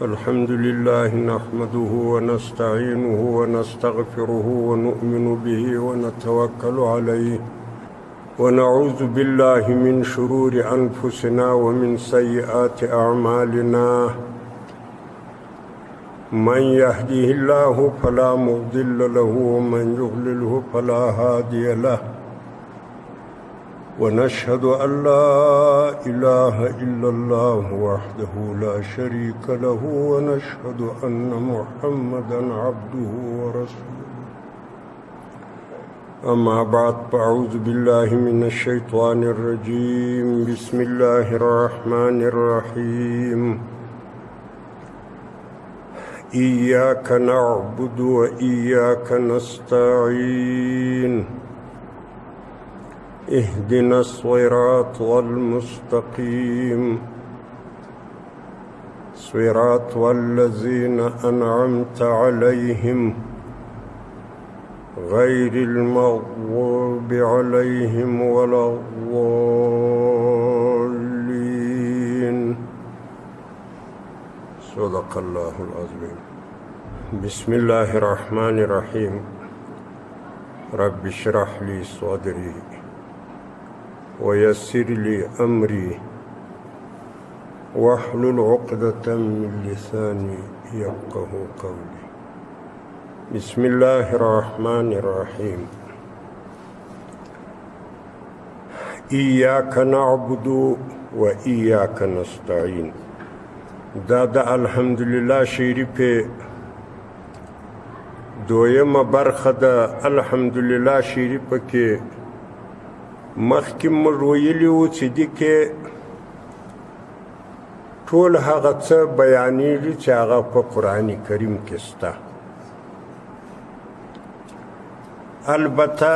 الحمد لله نحمده ونستعينه ونستغفره ونؤمن به ونتوكل عليه ونعوذ بالله من شرور أنفسنا ومن سيئات أعمالنا من يهده الله فلا مضل له ومن يضلله فلا هادي له ونشهد أن لا إله إلا الله وحده لا شريك له ونشهد أن محمدا عبده ورسوله أما بعد فأعوذ بالله من الشيطان الرجيم بسم الله الرحمن الرحيم إياك نعبد وإياك نستعين اهدنا الصراط المستقيم صراط الذين أنعمت عليهم غير المغضوب عليهم ولا الضالين صدق الله العظيم بسم الله الرحمن الرحيم رب اشرح لي صدري ويسر لي أمري واحلل عقدة من لساني يفقه قولي بسم الله الرحمن الرحيم إياك نعبد وإياك نستعين دا الحمدلله شریف دویم برخه دا الحمدلله شریف کې مخکې موږ ویلي وو چې دې کې ټول هغه څه بیانېږي چې هغه په قرآن کریم کې شته البته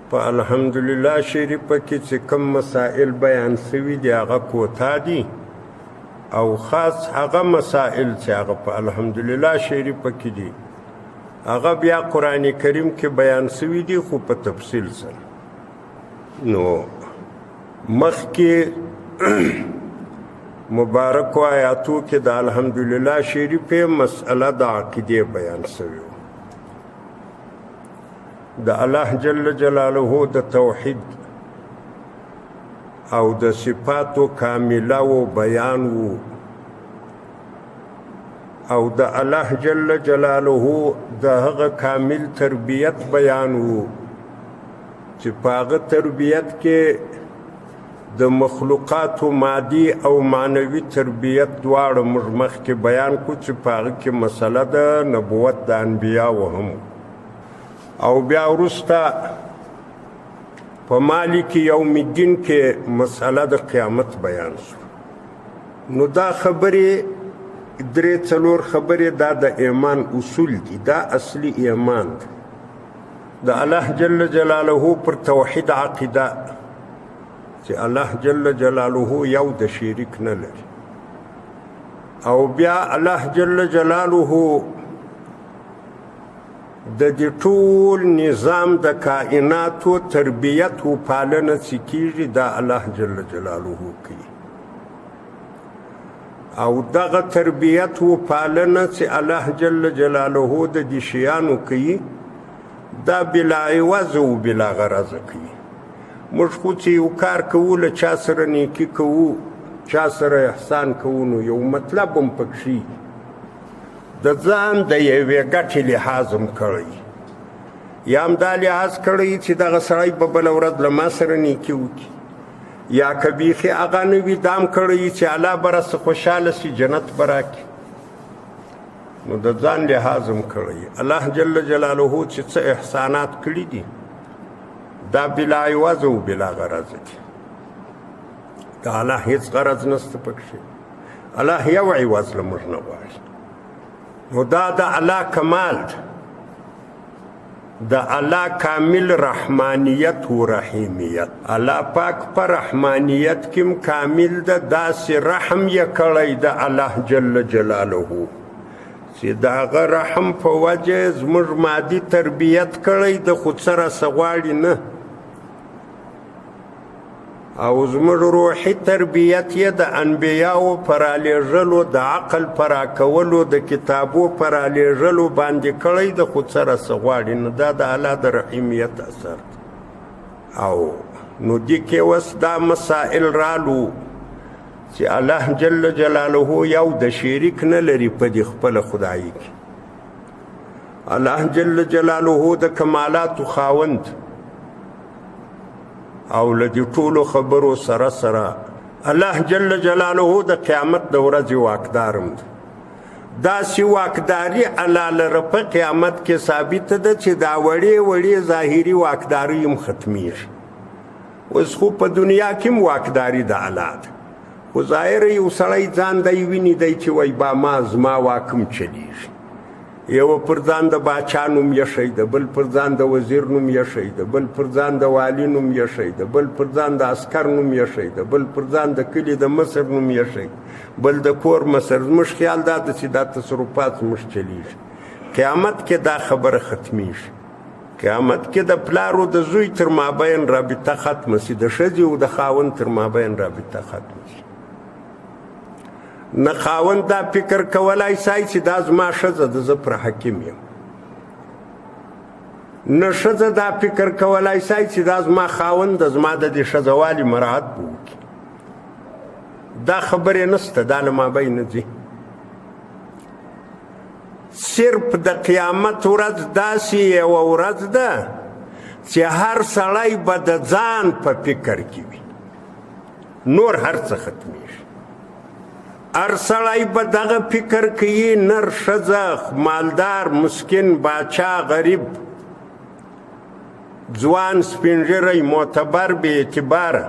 په الحمدلله شریفه کې چې کوم مسائل بیان شوي دي هغه کوتاه دي او خاص هغه مسائل چې هغه په الحمدلله شریفه کې دي هغه بیا قرآن کریم کې بیان شوي دي خو په تفصیل سره نو مخکې مبارکو آیاتو کې د الحمدلله شریفه مسئله د عقیدې بیان شوی د الله جل جلاله د توحید او د صفاتو کامله و بیان و او د الله جل جلاله د هغه کامل تربیت بیان وو چې په هغه تربیت کې د مخلوقاتو مادي او معنوي تربیت دواړه موږ مخکې بیان کړو چې په هغه کې مسله د نبوت د انبیاو هم او بیا وروسته په مالک یوم الدین کې مسله د قیامت بیان شو نو دا خبرې درې څلور خبرې دا د ایمان اصول دي دا اصلي ایمان دی د الله جل جلاله پر توحید عقیده چې الله جل جلاله یو د شریک نه لري او بیا الله جل جلاله د دې ټول نظام د کائناتو تربیت او پالنه چې کیږي دا الله جل جلاله کوي او دغه تربیت و پالنه چې الله جل جلاله د دې شیانو کوي دا بلا عوض او بلا غرض کوي موږ خو چې یو کار کوو له چا سره نیکي کوو چا سره احسان کوو نو یو مطلب هم پکې د ځان د یوې ګټې لحاظ هم کړی یا هم دا لحاظ کړی چې دغه سړی به بله ورځ له ما سره نیکي وکړي یا کبیخی هغه نوی دام کړی چې الله به راسه خوشحاله سي جنت به راکړي نو د ځان لحاظ هم کړی الله جل جلاله چې څه احسانات کړي دي دا بلا عوض او بلا غرض دي د الله هېڅ غرض نشته پکې الله یو عوض له موږ نه غواړي نو دا د الله کمال دی د الله کامل رحمانیت و رحیمیت الله پاک پر رحمانیت کم کامل ده داسې رحم یې کړی د الله جل جلاله چې د هغه رحم په وجه زموږ مادي تربیت کړی د خود سره څه غواړي نه او زموږ روحي تربیت یې د انبیاو په رالیږلو د عقل په راکولو د کتابو په رالیږلو باندې کړی د خو سره څه غواړي نو دا د الله د رحیمیت اثر او نو دې کې اوس دا مسائل رالو چې الله جل جلاله یو د شریک نه لري په دې خپله خدایي کې الله جل جلاله د کمالاتو خاوند او لدی ټولو خبرو سره سره الله جل جلاله د قیامت د ورځې واکدارم ده داسې واکداري الله لره په قیامت کې ثابته ده چې دا وړې وړې ظاهري واکداري هم ختمیږي اوس خو په دنیا کې هم واکداري د الله ده خو ظاهر یو سړی ځان دی ویني دی چې وایي با ما زما واکم چلیږي یو پر ځان د باچا نوم یښی ده بل پر ځان د وزیر نوم یښی ده بل پر ځان د والي نوم یښی ده بل پر ځان د عسکر نوم یښی ده بل پر ځان د کلي د مصر نوم یښی بل د کور مصر زموږ خیال دا ده چې دا تصرفات زموږ چلیږي قیامت کې دا خبره ختمیږي قیامت کې د پلار او د زوی تر مابین رابطه ختمه سي د ښځې او د خاوند تر مابین رابطه ختمه سي نه خاوند دا فکر کولای سای چې دا زما ښځه ده زه پر حکیم یم نه ښځه دا فکر کولای سای چې دا زما خاوند ده زما د دې ښځوالي مراعات به وکړي دا خبرې نسته دا له مابین نه ځي صرف د قیامت ورځ داسې یوه ورځ ده چې هر سړی به د ځان په فکر کې وي نور هر څه ختمیږي هر سړی به دغه فکر کوي نر ښځه مالدار مسکین باچا غریب ځوان سپینږیری معتبر بې اعتباره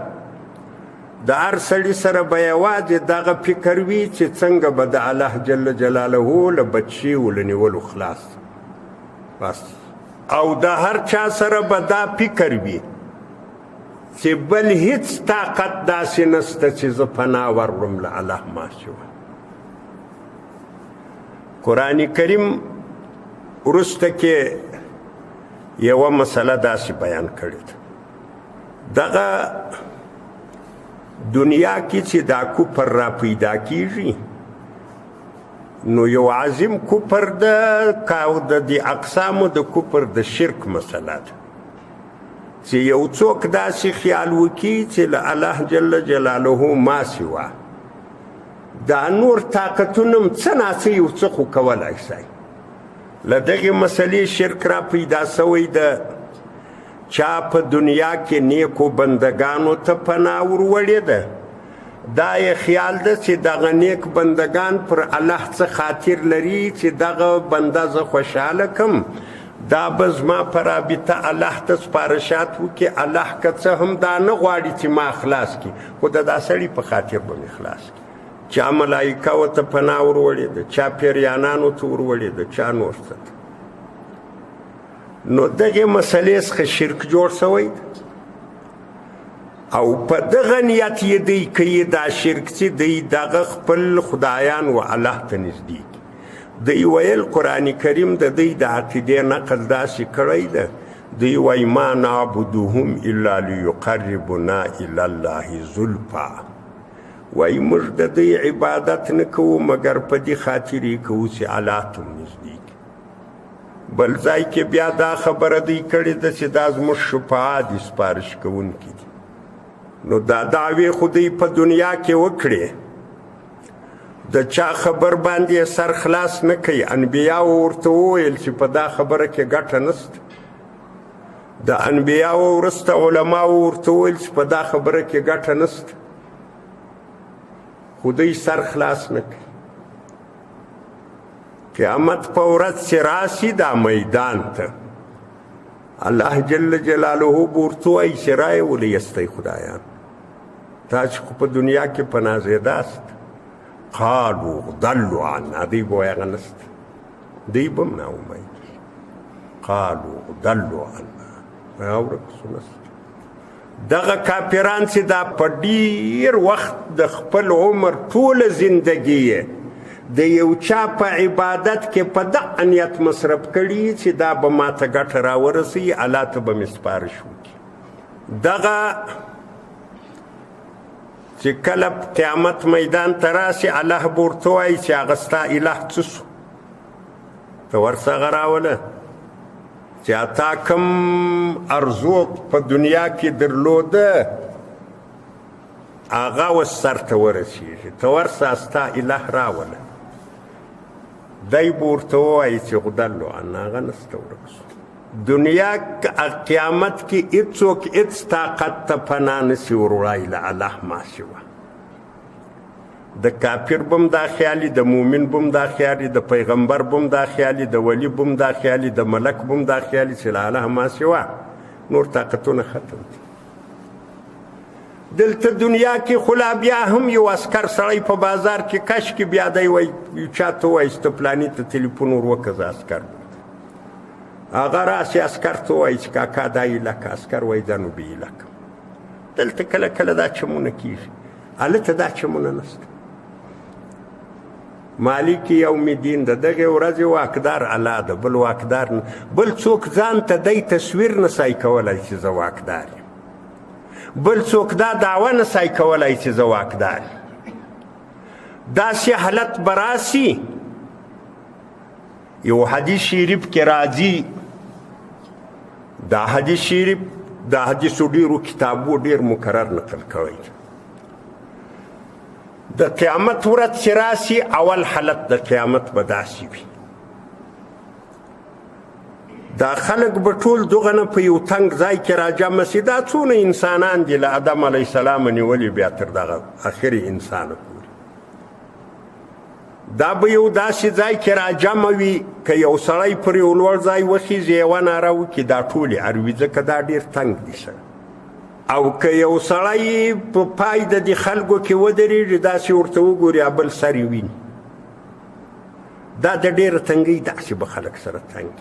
د هر سړي سره به یوازې دغه فکر وي چې څنګه به د الله جل جلاله له بچیو له نیولو خلاص بس او د هر چا سره به دا فکر وي چې بل هیڅ طاقت داسې نسته چې زه پناه ورکړم له الله ما سوا قرآن کریم وروسته کې یوه مسله داسې بیان کړې ده دغه دنیا کې چې دا کفر را پیدا کیږي نو یو عظیم کفر د دې اقسامو د کفر د شرک مسله ده چې یو څوک داسې خیال وکړي چې له الله جل جلاله ما سوا دا نور طاقتونه هم څه ناڅه یو څه خو کولی شي له دغې مسلې شرک را پیدا سوی ده چا په دنیا کې نیکو بندگانو ته پناه ورولې ده دا یې خیال ده چې دغه نیک بندگان پر الله څه خاطر لري چې دغه بنده زه خوشحاله کم دا به زما په رابطه الله ته سپارښات وکړي الله که څه هم دا نه غواړي چې ما خلاص کړي خو د دا سړي په خاطر به مې خلاص کړي چا ملایکه ورته پناه ورولې ده چا پیریانانو ته ورولې ده چا نور څه نو دغه مسلې څخه شرک جوړ سوی او په دغه نیت یې دی کوي دا شرک چې دی دغه خپل خدایان و الله ته نږدې دی ویل قرآن کریم د دی د عقیدې نقل داسې کړی ده دی وایي ما نعبدهم الا لیقربنا الی الله زلفا وایي موږ د دی عبادت نه کوو مګر په دې خاطر یې کوو چې الله ته نږدې بل ځای کې بیا دا خبره دی کړې ده چې دا زموږ شفاعه دي سپارش کوونکي دي نو دا دعوې خو دوی په دنیا کې وکړې د چا خبر باندې سر خلاص نه کوي انبیاو ورته وویل چې په دا خبره کې ګټه نسته د انبیاو وروسته علماو ورته وویل چې په دا خبره کې ګټه نسته خو دوی سر خلاص نه کوي قیامت په ورځ چې راسي دا میدان ته الله جل جلاله به ورته وایي چې رایې ولې یستی خدایان تاسو خو په دنیا کې پناهزیداست قالوا ضلوا عنا دی به وایي هغه نسته دی به هم ناامید قالوا ضلوا عنا ورک سو نسته دغه کافران چې دا په ډېر وخت د خپل عمر ټوله زندګي د یو چا په عبادت کې په دغه نیت مصرف کړي چې دا به ماته ګټه راورسوي الله ته به مې سپارش وکړي دغه چې کله قیامت میدان ته راسي الله به ورته وایي چې هغه ستا اله څه سو ته ورڅخه راوله چې اتا کوم ارزو په دنیا کې درلوده هغه اوس سر ته ورسېږي ته ورڅه ستا اله راوله دی به ورته ووایي چې غدلو عنا هغه نسته ورک سو دنیا قیامت کې هیڅوک هیڅ طاقت ته پناه نشي وروړی له الله ما سوا د کافر بم دا خیالي د مؤمن بم دا خیالي د پیغمبر بم دا خیالي د ولی بم دا خیالي د ملک بم دا خیالي چې له الله ما سوا نور طاقتونه ختم دي دلته دنیا کې خو لا بیا هم یو عسکر سړی په بازار کې کش کې بیا دی وایي چا ته وایسته پلاني ته تلیفون ور وکړه زه عسکر هغه راسي عسکر ته وایي چې کاکا دا یې لکه عسکر وایي دا نو بې لکه دلته کله کله دا چمونه کېږي هلته دا چمونه نشته مالک یوم الدین د دغې ورځې واکدار الله ده بل واکدار بل څوک ځان ته دی تصویر نسای کولی چې زه واکدار یم بل څوک دا دعوه نسای کولی چې زه واکدار یم داسې حالت به راسي یو حدیث شریف کې راځي دا حدیث شریف دا حدیثو ډېرو کتابو ډېر مکرر نقل کړی د قیامت ورځ چې راسي اول حالت د قیامت به داسې وي دا خلک به ټول دغه نه په یو تنګ ځای کې راجمع سي دا څونه انسانان دي له آدم علیه السلام نیولي بیا تر دغه اخري انسانه پورې دا به یو داسې ځای کې راجمع وي که یو سړی پر یو لوړ ځای وخیږي یوه ناره وکړي دا ټولې اروي ځکه دا ډېر تنګ دي سره او که یو سړی په پای د دې خلکو کې ودرېږي داسې ورته وګوري بل سر یې ویني دا د ډېره تنګۍ داسې به خلک سره تنګ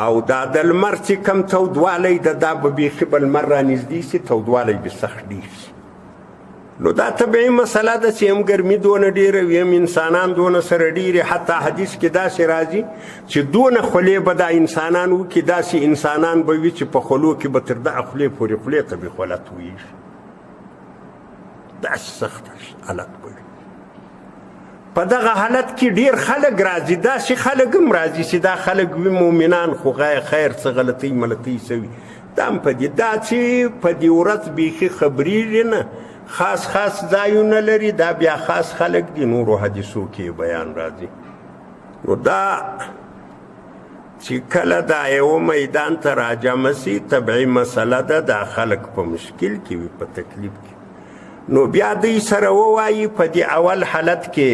او دا د لمر چې کم تودوالی ده دا به بیخي به لمر رانږدې سي تودوالی به سخت ډېر شي نو دا طبیعي مسله ده چې هم ګرمي دونه ډېره وي هم انسانان دونه سره ډېرې حتی حدیث کې داسې راځي چې دونه خولې به دا انسانان وکړي داسې انسانان به وي چې په خولو کې به تر دغه خولې پورې خولې ته به خوله تویېږي داسې سخت حالت به وي په دغه حالت کې ډېر خلک راځي داسې خلک هم راځي چې دا خلک وي مؤمنان خو خیر څه غلطۍ ملطۍ سوي دا هم په دې دا چې په دې ورځ بیخي خبرېږي نه خاص خاص ځایونه لري دا بیا خاص خلک دي نورو حدیثو کې بیان راځي نو دا چې کله دا یو میدان ته راجمع سي طبیعي مسله ده دا خلک په مشکل کې وي په تکلیف کې نو بیا دوی سره ووایي په دې اول حالت کې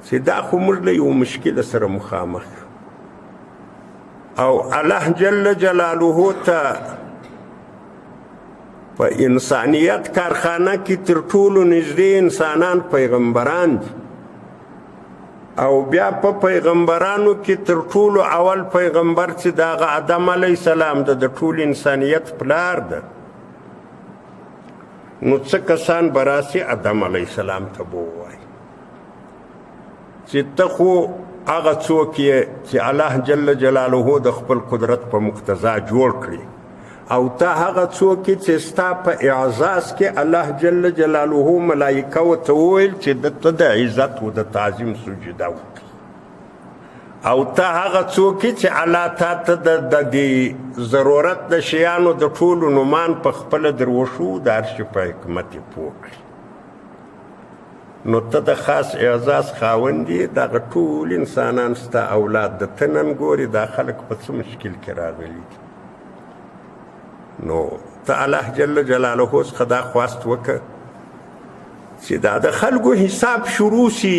چې دا خو موږ له یو مشکل سره مخامخ او الله جل جلاله ته په انسانیت کارخانه کې تر ټولو نږدې انسانان پیغمبران دي او بیا په پیغمبرانو کې تر ټولو اول پیغمبر چې د هغه آدم علیه السلام د ټول انسانیت پلار ده نو څه کسان به راسي آدم علیه السلام ته به ووایي چې ته خو هغه څوک یې چې الله جل جلاله د خپل قدرت په مقتضا جوړ کړي او ته هغه څوک چې ستا په اعزاز کې الله جل جلاله ملایکه ورته وویل چې ته د عزت و د تعظیم سجده وکړي او ته هغه څوک چې الله تا ته د دې ضرورت د شیانو د ټولو نومان په خپله در وښو د هر شي په حکمت یې پوه کړي نو ته د خاص اعزاز خاوند یې دغه ټول انسانان ستا اولاد د ته نن ګوري دا خلک په څه مشکل کې راغلي دي نو ته الله جل جلاله څخه دا خواست وکړه چې دا د خلکو حساب شروع سي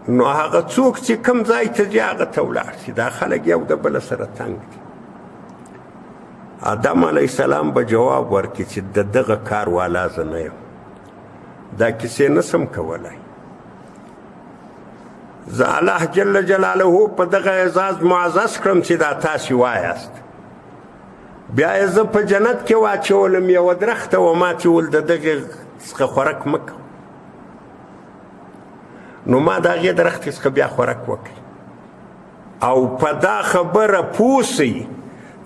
نو هغه څوک چې کوم ځای ته ځي هغه ته ولاړ شي دا خلک یو د بله سره تنګ دي آدم علیه السلام به جواب ورکړي چې د دغه کار والا زه نه یم دا کیسې نسم کولی زه الله جل جلاله په دغه اعزاز معزز کړم چې دا تاسې وایاست بیا یې زه په جنت کې واچولم یوه درخته و ما چې ول د دغې څخه خوراک مه کوه نو ما د هغې درختې څخه بیا خوراک وکړي او په دا خبره پوه سئ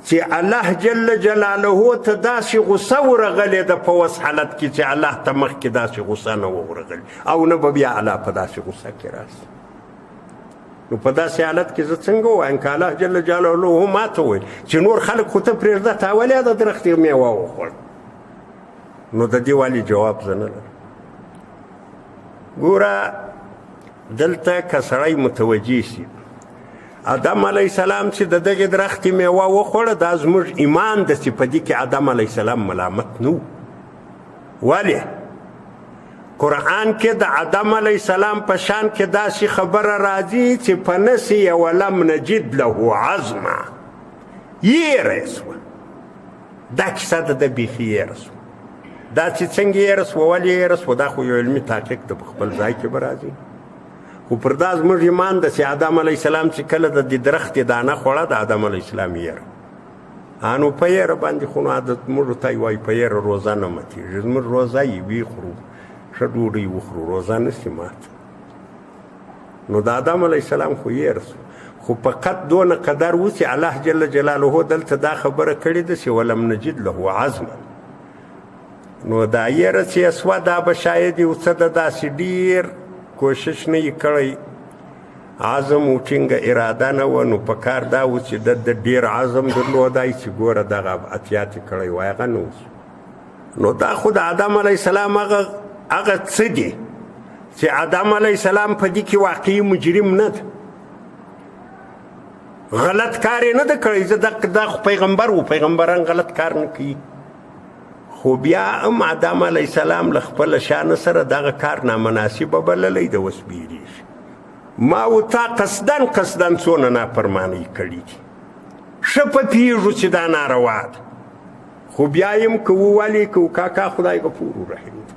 چې الله جل جلاله ته داسې غصه ورغلې ده په وس حالت کې چې الله ته مخکې داسې غصه نه ورغلې او نه به بیا الله په داسې غصه کې راسي. نو په داسې حالت کې زه څنګه ووایم که الله جل جلاله ما ته وویل چې نور خلک خو ته پرېږده تا ولې د درختې میوه وخوړ، نو د دې والي جواب زه نه لرم. ګوره دلته که سړی متوجه سي آدم علیه السلام چې د دغې درختې میوه وخوړه دا زموږ ایمان ده چې په دې کې آدم علیه السلام ملامت نه و. ولې قرآن کې د آدم علیه السلام په شان کې داسې خبره راځي چې فنسي ولم نجد له عزما، یېره سوه. دا کیسه ده د بیخي یېره سوه. دا چې څنګه یېره سوه ولې یېره سوه دا خو یو علمي تحقیق ده په خپل ځای کې به راځي. خو پر دا زموږ ایمان ده چې آدم علیه السلام چې کله د دې درختې دانه خوړه د آدم علیه السلام یېره نو په یېره باندې خو نو عادت موږ ته یې وایي په یېره روزه نه ماتېږي. زموږ روزه یې وي خورو ښه ډوډۍ وخورو روزه نسي مات. نو د آدم علیه السلام خو یېره سو خو فقط دونه قدر و چې الله جل جلاله دلته دا خبره کړې ده چې ولم نجد له عزما. نو دا یېره چې سوه دا به شاید یو څه ده داسې ډېر کوشش نه یې کړی عزم و ټینګه اراده نه وه نو په کار دا و چې د ډېر عزم درلودی چې ګوره دغه اتیات یې کړی وای هغه نه اوس. نو دا خو د آدم علیه السلام هغه څه دي چې آدم علیه السلام په دې کې واقعي مجرم نه ده، غلط کار یې نه ده کړی. زه دا خو پیغمبر و، پیغمبران غلط کار نه کوي. خو بیا هم آدم علیه السلام له خپله شانه سره دغه کار نامناسبه بللی ده، اوس بیریږي. ما و تا قصدن څونه نافرمانۍ کړي دي، ښه په پوهېږو چې دا ناروا ده. خو بیا یم که وولې که کاکا خدای غفور و رحیم ده.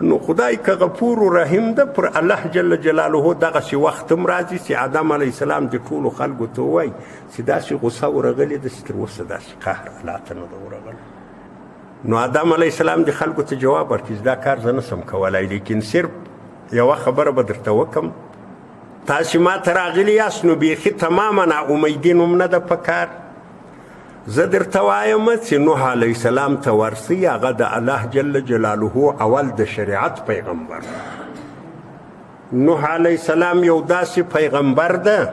نو خدای که غفور و رحیم ده پر الله جل جلاله دغسې وخت هم راځي چې آدم علیه السلام د ټولو خلکو ته ووایي چې داسې غصه ورغلې ده چې تر اوسه داسې قهر الله ته نه ده ورغلی. نو آدم علیه السلام د خلکو ته جواب ورکړي دا کار زه نسم کولی، لیکن صرف یوه خبره به درته وکړم، تاسې ما ته راغلي یاست نو بیخي تماما ناامیدین هم نه ده په کار. زه درته وایم چې نوح علیه السلام ته ورسئ، هغه د الله جل جلاله اول د شریعت پیغمبر. نوح علیه السلام یو داسې پیغمبر ده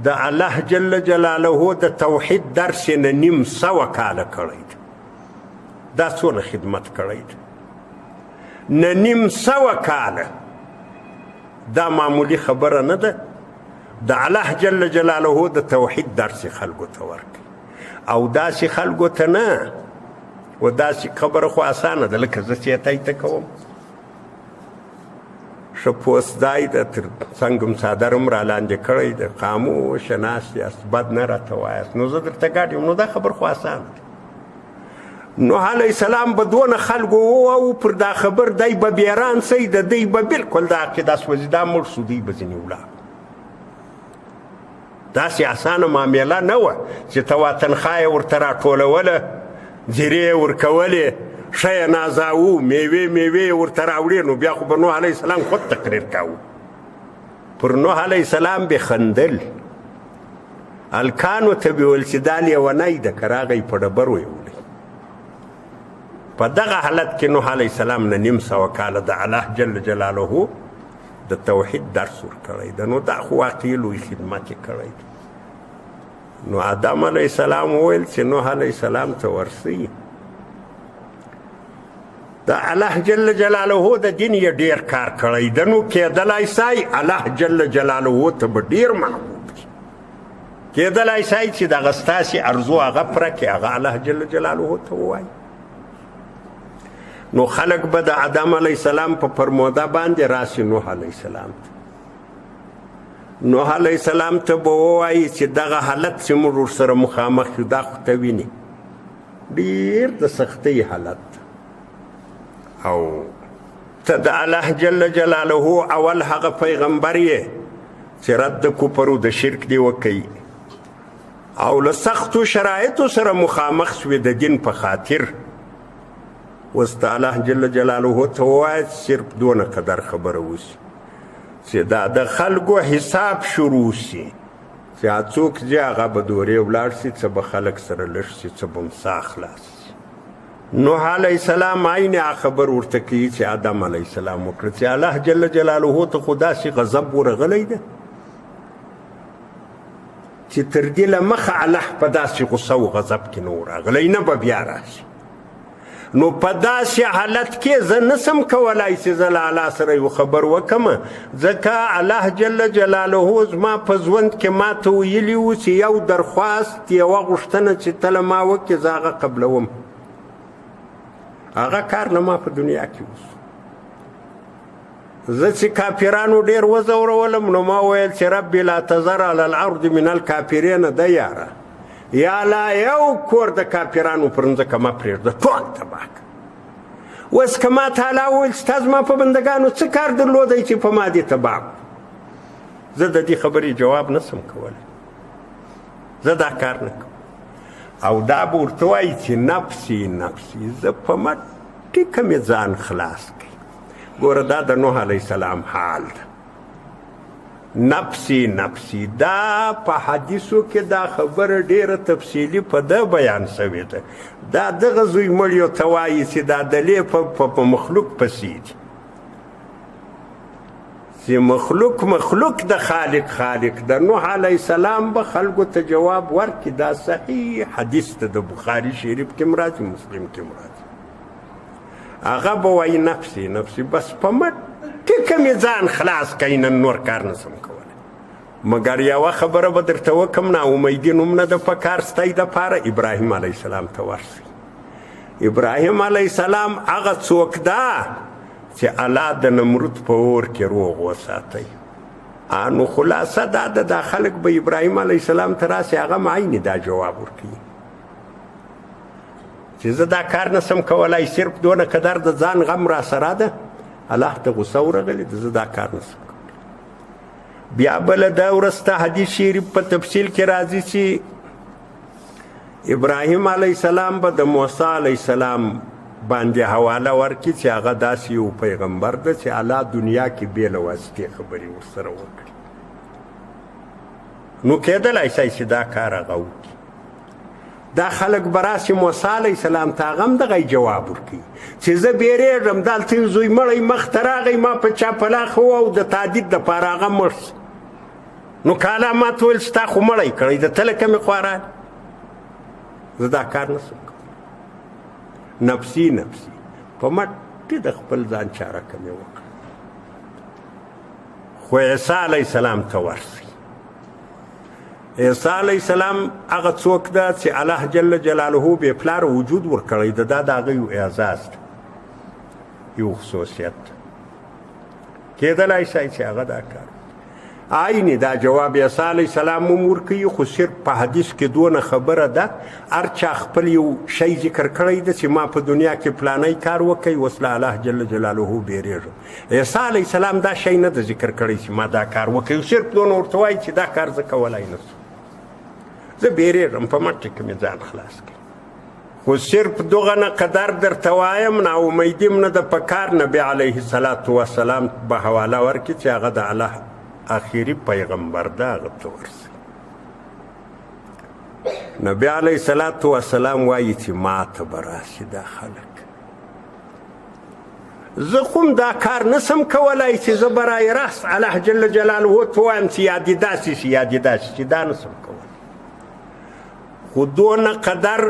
د الله جل جلاله د توحید درس یې نه 900 کاله کړی ده. دا څونه خدمت کړی ده، نه 900 کاله. دا معمولی خبره نه ده. د الله جل جلاله د توحید درس خلکو ته ورکړي او داسې خلکو ته نه. و داسې خبره خو اسانه ده لکه زه چې یې ته کوم ښه پوسدای ده تر څنګ څادر هم رالاندې کړی ده، خاموشه ناست یاست، بد نه راته وایاست. نو زه درته ګاډ یم. نو دا خبر خو اسانه ده. نوح علیه السلام به دونه خلکو ووایو پر دا خبر دی به بیران سی د دی به بالکل دا عقیده سوځي دا مړ شو دی به ځینې ولاړ. داسې اسانه معامله نه وه چې ته تنخوا یې ورته راټولوله، زیرې یې ورکولې، ښه یې نازاوو، میوې یې ورته راوړې. نو بیا خو به نوح علیه السلام خود تقریر کاوه. پر نوح علیه السلام به خندل، هلکانو ته به ویل چې دا لیونی ده که راغی په ډبرو یې وړي. په دغه حالت کې نوح علیه السلام نه 900 کاله د الله جل جلاله د توحید درس ورکړی ده. نو دا خو واقعي لوی خدمت یې کړی ده. نو آدم علیه السلام وویل چې نوح علیه السلام ته ورسئ، د الله جل جلاله د دین یې ډېر کار کړی ده. نو کېدلی سای الله جل جلاله ته به ډېر محبوب کړي، کېدلی سای چې دغه ستاسې ارزو هغه پوره کړي، هغه الله جل جلاله ته ووایي. نو خلق به د آدم علیه السلام په فرموده باندې راسي نوح علیه السلام ته. نوح علیه السلام ته به ووایي چې دغه حالت چې موږ ورسره مخامخ یو دا خو ته وینې ډېر د سختۍ حالت او ته د الله جل جلاله اول هغه پیغمبر یې چې رد د کفر او د شرک دی وکوي او له سختو شرایطو سره مخامخ شوې د دین په خاطر. اوس د الله جل جلاله ته ووایه صرف دونه قدر خبره وسي چې دا د خلکو حساب شروع سي چې څوک ځي هغه به دورې ولاړ شي، څه به خلک سره لږ شي، څه به مسا خلاص شي. نوح علیه السلام عین خبر ورته کوي چې آدم علیه السلام وکړه چې الله جل جلاله ته خو داسې غضب ورغلی ده چې تر دې له مخه الله په داسې غصه او غضب کې نه ورغلی، نه به بیا راشي. نو په داسې حالت کې زه نسم کولی چې زه له الله سره یو خبر وکړم، ځکه الله جل جلاله زما په ژوند کې ما ته ویلي و چې یو درخواست، یوه غوښتنه چې ته له ما وکړې زه هغه قبلوم. هغه کار نه ما په دنیا کې اوس زه چې کافرانو ډېر وځورولم، نو ما ویل چې ربي لا تذر علی الارض من الکافرین دیاره، یا لا یو کور د کافرانو پر مځکه مه پرېږده، ټول تباه کړه. اوس که ما تعالی وویل ستا زما په بندګانو څه کار درلودی چې په ما دې تباه کړو، زه د دې خبرې جواب نسم کولی، زه دا کار نه کوم. او دا به ورته وایي چې نفسي نفسي، زه په ما ټیکه مې ځان خلاص کړي. ګوره دا د نوح علیه السلام حال ده، نفسي نفسي. دا په حدیثو کې دا خبره ډیره تفصیلي په ده بیان شوې ده. دا دغه زوی مړیو ته وایي چې دا دلې په مخلوق پسې دي، چې مخلوق د خالق د نوح علیه السلام به خلکو ته جواب ورکړي. دا صحیح حدیث ده، د بخاري شریف کې راځي، مسلم کې راځي. هغه به وایي نفسي نفسي، بس په مټ ټیکه مې ځان خلاص کړي، نن نور کار نسم کولی. مګر یوه خبره به درته وکړم، ناامیدي نوم نه ده پکار ستی دپاره. ابراهیم علیه السلام ته ورسئ. ابراهیم علیه السلام هغه څوک ده چې الله د نمرود په اور کې روغ وساتئ. نو خلاصه دا ده، دا خلک به ابراهیم علیه السلام ته راسي، هغه معین دا جواب ورکوي چې زه دا کار نسم کولی، صرف دونه قدر د ځان غم را سره ده، الله ته غصه ورغلې ده، زه دا کار نسم کولی. بیا بله دا وروسته حدیث شریف په تفصیل کې راځي چې ابراهیم علیه السلام به د موسی علیه السلام باندې حواله ورکړي چې هغه داسې یو پیغمبر ده چې الله دنیا کې بې له واسطې خبرې ورسره وکړي. نو کېدلی شي چې دا کار هغه وکړي. دا خلک به راسي موسی علیه السلام ته، هغه هم دغه جواب ورکوي چې زه بیریږم، دلته یو زوی مړی مخ ته راغی، ما په چا پلاخ و او د تعدید دپاره هغه مړ شي. نو که الله ما ته ویل ستا خو مړی کړی د ته لکه مې خواره، زه دا کار نسم کوم. نفسي نفسي په مټې د خپل ځان چاره کمې وکړه. خو عیسی علیه السلام ته ورسئ. عیسی علیه السلام هغه څوک ده چې الله جل جلاله بې پلاره وجود ورکړی ده. دا د هغه یو اعزاز ده، یو خصوصیت ده. کېدلی شي چې هغه دا کار عین دا جواب عیسی علیه السلام هم ورکوي، خو صرف په حدیث کې دونه خبره ده، هر چا خپل یو شی ذکر کړی ده چې ما په دنیا کې پلانی کار وکړي، اوس له الله جل جلاله بیریږم. عیسی علیه السلام دا شی نه ده ذکر کړی چې ما دا کار وکړي، صرف دونه ورته وایي چې دا کار زه کولی نه شم، زه بیریږم، په مټې کې مې ځان خلاص کړي. خو صرف دغه نه قدر درته وایم، ناامیدي م نه ده پکار. نبي علیه السلام به حواله ورکړي چې هغه د الله آخري پیغمبر ده، هغه ته ورسئ. نبي علیه السلام وایي چې ما ته به راسي دا خلک. زه خو هم دا کار نسم کولی چې زه برای راست الله جل جلاله ته وایم چې یا دې داسې شي یا دې داسې شي، دا نسم کولی. خو دونه قدر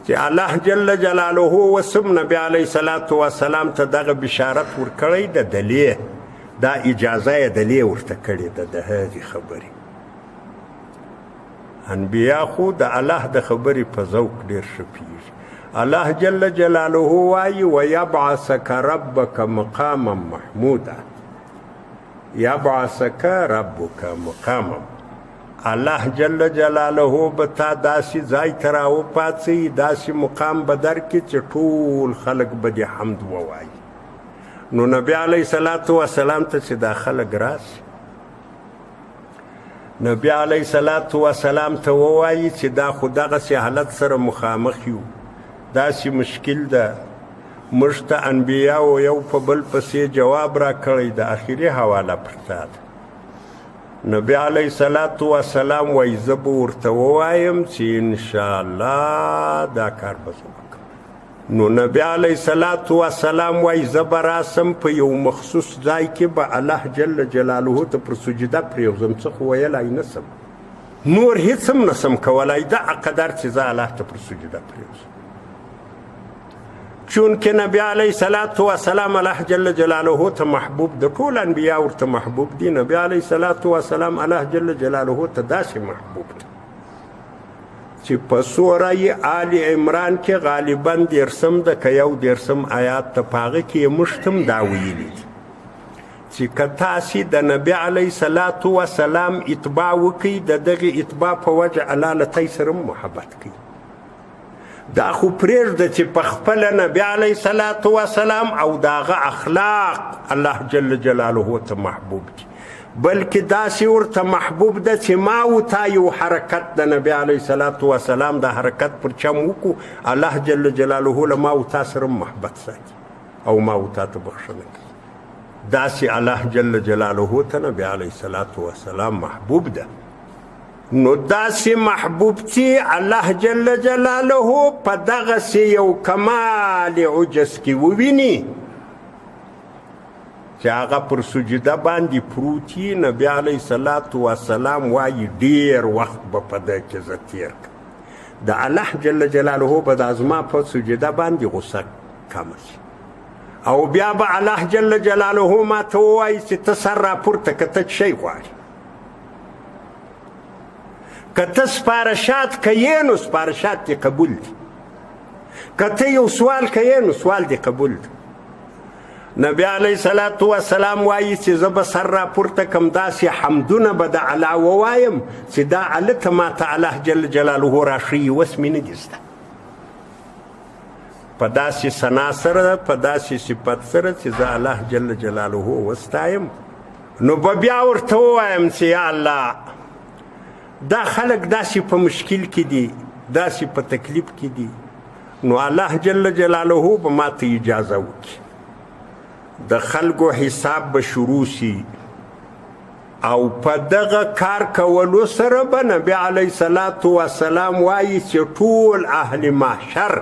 چې الله جل جلاله وسم نبي علیه السلام ته دغه بشارت ورکړی ده، دلې دا اجازه یې دلې ورته کړې ده د هغې خبرې. انبیا خو د الله د خبرې په ذوق ډېر ښه پوهېږي. الله جل جلاله وایي ویبعثک ربک مقاما محمودا، یبعثک ربک مقاما. الله جل جلاله به تا داسې ځای ته راوپاڅوي، داسې مقام به درکړي چې ټول خلک به دې حمد ووایي. نو نبی علیه السلام ته چې دا خلک راسي، نبی علیه السلام ته ووایي چې دا خو دغسې حالت سره مخامخ یو، داسې مشکل ده، موږ ته انبیاو یو په بل پسې جواب را کړی، د آخري حواله پر تا ده. نبی علیه الصلاة والسلام وایي زه به ورته ووایم چې انشاءالله دا کار به زه وکړم. نو نبی علیه الصلاة والسلام وایي زه به راسم په یو مخصوص ځای کې به الله جل جلاله ته پر سجده پرېوځم، څه خو ویلی نسم، نور هیڅ هم نسم کولی، دغه قدر چې زه الله ته پر سجده پرېوځم. چون که نبی علیه الصلاة والسلام الله جل جلاله ته محبوب د ټول انبیا ورته محبوب دي، نبی علیه الصلاة والسلام الله جل جلاله ته داسې محبوب دی چې په سوره آل عمران کې غالبا 13 ده که 11 آیات ته په هغه کې یې موږ ته هم دا ویلي دي چې که تاسې د نبی علیه الصلاة والسلام اتباع وکړئ د دغې اتباع په وجه الله له تاسې سره محبت کوي. دا خو پرېږده چې په خپله نبی علیه الصلاة والسلام او د هغه اخلاق الله جل جلاله ته محبوب دي، بلکې داسې ورته محبوب ده چې ما و تا یو حرکت د نبی علیه الصلاة والسلام د حرکت پر چم وکړو، الله جل جلاله له ما و تا سره محبت ساتي او ما و تا ته بخښنه کوي. داسې الله جل جلاله ته نبی علیه الصلاة والسلام محبوب ده. نو داسې محبوبتي الله جل جلاله په دغسې یو کمال عجز کې وویني چې هغه پر سجده باندې پروتي، نبی علیه الصلاة والسلام وایي ډېر وخت به په ده کې زه تېر کړم، د الله جل جلاله به د زما په سجده باندې غصه کمه شي، او بیا به الله جل جلاله ما ته ووایي چې ته سر راپورته که ته شی غواړې، که ته سپارښات کوې نو سپارښات دې قبول دي، که ته یو سوال کوې نو سوال دې قبول دی. نبی علیه الصلاة والسلام وایي چې زه به سر راپورته کړم، داسې حمدونه به د الله ووایم چې دا هلته ما ته الله جل جلاله راښیي، اوس مې نه دي زده. په داسې ثنا سره په داسې صفت سره چې زه الله جل جلاله وستایم، نو به بیا ورته ووایم چې یا الله دا خلق داسې په مشکل کې دي، داسې په تکلیف کې دي، نو الله جل جلاله به ما ته اجازه وکړي د خلکو حساب به شروع شي، او په دغه کار کولو سره به نبی علیه الصلاة والسلام وایي چې ټول اهل محشر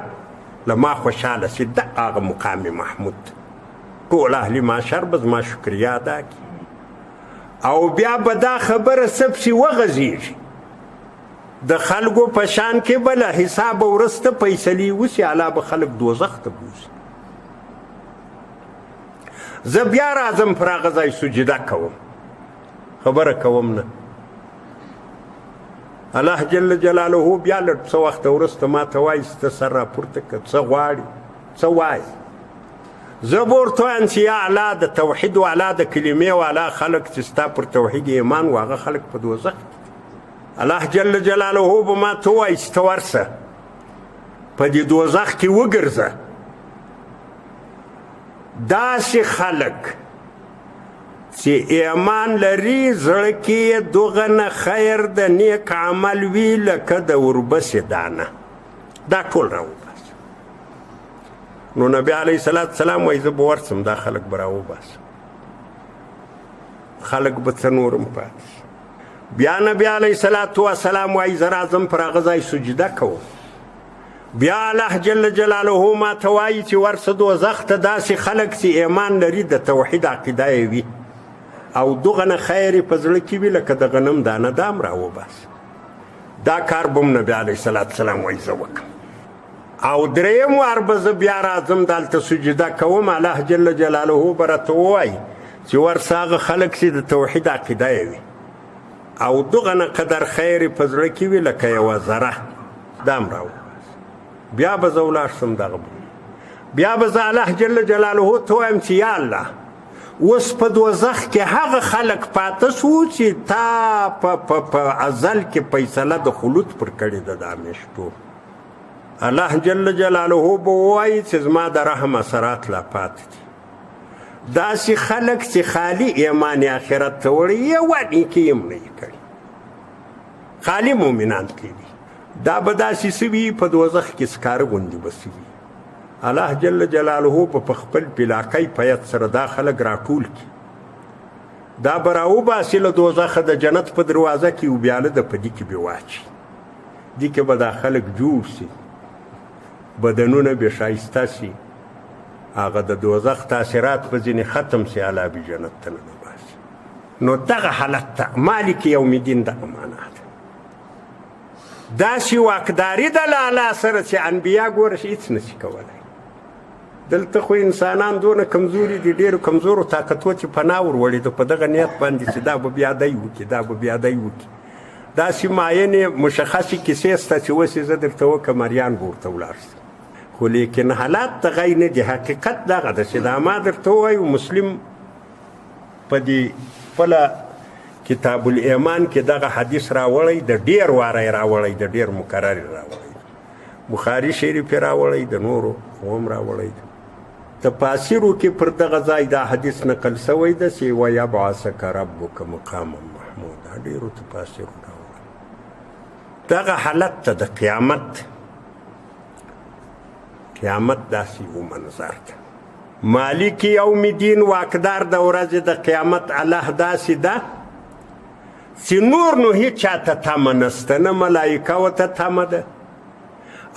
له ما خوشحاله شي، د هغه مقام محمود ټول اهل محشر به زما شکریا ادا کړي، او بیا به دا خبره سپسې وغځېږي، د خلکو په شان کې به له حساب وروسته فیصلې وشي، الله به خلک دوزخ ته بوځي. زه بیا راځم پر هغه ځای سجده کوم، خبره کوم نه، الله جل جلاله بیا لږ څه وخت وروسته ما ته وایي چې ته سر راپورته کړه، څه غواړې څه وایې، زه به ورته وایم چې یا الله د توحید والا د کلمې والا خلک چې ستا پر توحید ایمان و هغه خلک په دوزخ کې، الله جل جلاله به ما ته وایي چې ته ورسه په دې دوزخ کې وګرځه، داسې خلک چې ایمان لري زړه کې یې دغه نه خیر د نیک عمل وي لکه د وربسې دانه، دا ټول راوباسه. نو نبی علیه الصلاة والسلام وایي زه به ورسم دا خلک به راوباسم، خلک به څه نور هم پاتې شي. بیا نبی علیه الصلاة والسلام وایي زه راځم پر هغه ځای سجده کوم، بیا الله جل جلاله ما ته وایي چې ورسه دوزخ ته داسې خلک چې ایمان لري د توحید عقیده یې وي او دغه نه خیر یې په زړه کې وي لکه د غنم دانه، دا هم راوباسه. دا کار به هم نبی علیه الصلاة والسلام وایي زه وکړم، او دریم وار به زه بیا راځم دلته سجده کوم، الله جل جلاله به راته ووایي چې ورسه هغه خلک چې د توحید عقیده یې وي او دغه نه قدر خیر یې په زړه کې وي لکه یوه ذره، دا هم راوباسه. بیا به زه ولاړ شم دغه بیا به زه الله جل جلاله ته وایم چې یا الله اوس په دوزخ کې هغه خلک پاته شو چې تا په ازل کې فیصله د خلود پر کړې ده د همیشتو، الله جل جلاله به ووایي چې زما د رحم اثرات لا پاتې دي، داسې خلک چې خالی ایمان آخرت ته وړي یوه نیکي هم نه یې کړي، خالی مؤمنان کې دي، دا به داسې څه وي په دوزخ کې سکاره غوندې به څه وي. الله جل جلاله په خپل پلاکۍ پیت سره دا خلک راټول کړي، دا به راوباسي له دوزخه د جنت په دروازه کې وبیاله د په دې کې به واچي دې کې به دا خلک جوړ سي بدنونه به ښایسته سي هغه د دوزخ تاثیرات به ځینې ختم سي الله به جنت ته ننباسي نو دغه حالت ته مالک یوم الدین دغه معنا ده داسې واکداري ده له الله سره چې انبیا ګوره هېڅ نشي کولی دلته خو انسانان دونه کمزوري دي ډېرو کمزورو طاقتو چې پناه ور وړې ده په دغه نیت باندې چې دا به بیا دی وکړي دا به بیا دی وکړي داسې معینې مشخصې کیسې شته چې اوس یې زه درته وکړم مریان به ورته ولاړ شي خو لیکن حالات دغه یې نه دي حقیقت دغه ده چې دا ما درته ووایو مسلم په دې خپله کتاب الایمان کې دغه حدیث راوړی د ډېر واره یې راوړی د ډېر مکرر یې راوړی بخاري شریف یې راوړی د نورو هم راوړی تفاسیرو کې پر دغه ځای دا حدیث نقل شوی ده چې ویبعثک ربک مقاما محمودا ډېرو تفاسیرو راوړی دغه حالت ته د قیامت داسې یو منظر ده مالک یوم الدین واکدار د ورځې د قیامت الله داسې ده چې نور نو هیڅ چاته تمه نسته نه ملایکه ورته تمه ده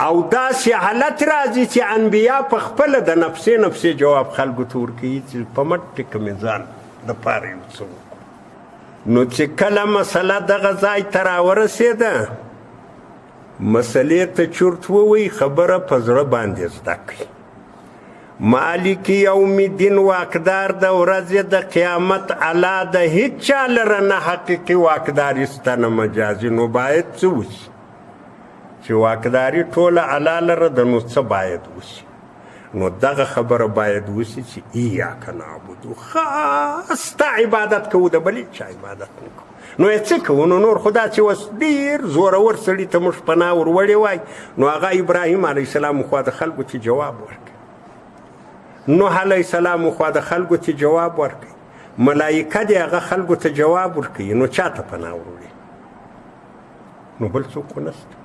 او داسې حالت راځي چې انبیا په خپله د نفسې جواب خلکو ته ورکوي چې په مټ ټکه مې ځان دپاره یو څه وکړو نو چې کله مسله دغه ځای ته راورسېده مسلې ته چورت ووایي خبره په زړه باندې زده کړي مالک یوم الدین واکدار د ورځې د قیامت الله د هیڅ چا لره نه حقیقي واکداري سته نه مجازي نو باید څه وشي چې واکداري ټوله الله لره ده نو څه باید وشي نو دغه خبره باید وشي چې ایاک نعبدو خاص ستا عبادت کوو د بل چا عبادت نه کوو نو یې څه کوو نو نور خدا چې اوس ډېر زورور سړي ته موږ پناه ور وړې وای نو هغه ابراهیم علیه السلام خوا د خلکو چې جواب ورکړي نوح علیه السلام خوا د خلکو ته جواب ورکړي ملایکه دې هغه خلکو ته جواب ورکوي نو چاته پناه وروړي نو بل څوک نشته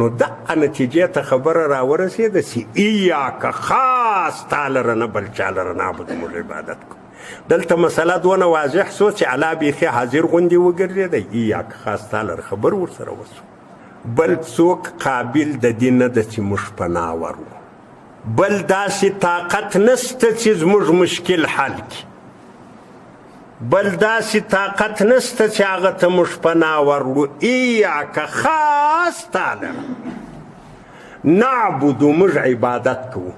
نو دغه نتیجې ته خبره راورسېده چې ایاک خاص تا لره نه بل چا لره نعبد موږ عبادت کوو دلته مسله دونه واضح سو چې الله بیخي حاضر غوندې وګرځېده ایاک خاص تا لره خبر ورسره وسو بل څوک قابل د دې نه ده چې موږ پناه ورو بل داسې طاقت نسته چې زموږ مشکل حل کړي بل داسې طاقت نسته چې هغه ته موږ پناه ورو ایاک خاص تا لره نعبدو موږ عبادت کوو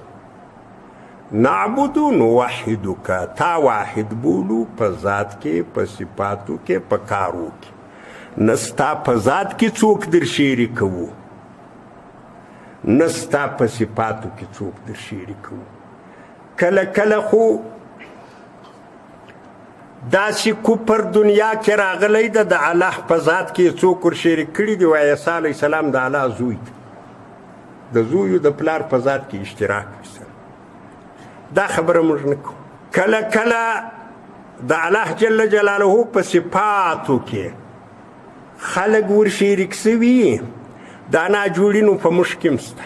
نعبدو نوحدک تا واحد بولو په ذات کې په صفاتو کې په کارو کې نستا په ذات کې څوک در شریک کوو نستا په صفاتو کې څوک در شریک کوو کله کله خو داسې کفر دنیا کې راغلی ده د الله په ذات کې څوک ور شریک کړي دي وایي عیسی علیه السلام د الله زوی دی د زویو د پلار په ذات کې اشتراک وسه دا خبره موږ نه کوو کله کله د الله جل جلاله په صفاتو کې خلک ور شریک سوي دا ناجوړي نو په موږ کې هم شته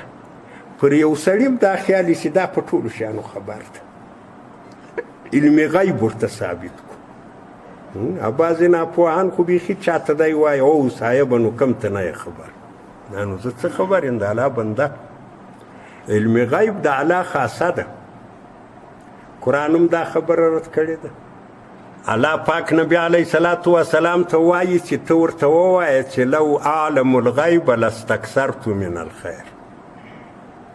پر یو سړي دا خیال چې دا په ټولو شیانو خبر ده علم غیب ورته ثابت کړو بعضې ناپوهان خو بیخي چاته دی وایي او صاحبه نو کم ته نه یې خبر نو زه څه خبر یم د الله بنده علم غیب د الله خاصه ده قرآن هم دا خبره رد کړې ده الله پاک نبی علیه الصلاة والسلام ته وایي چې ته ورته ووایه چې لو اعلم الغیب لاستکثرت من الخیر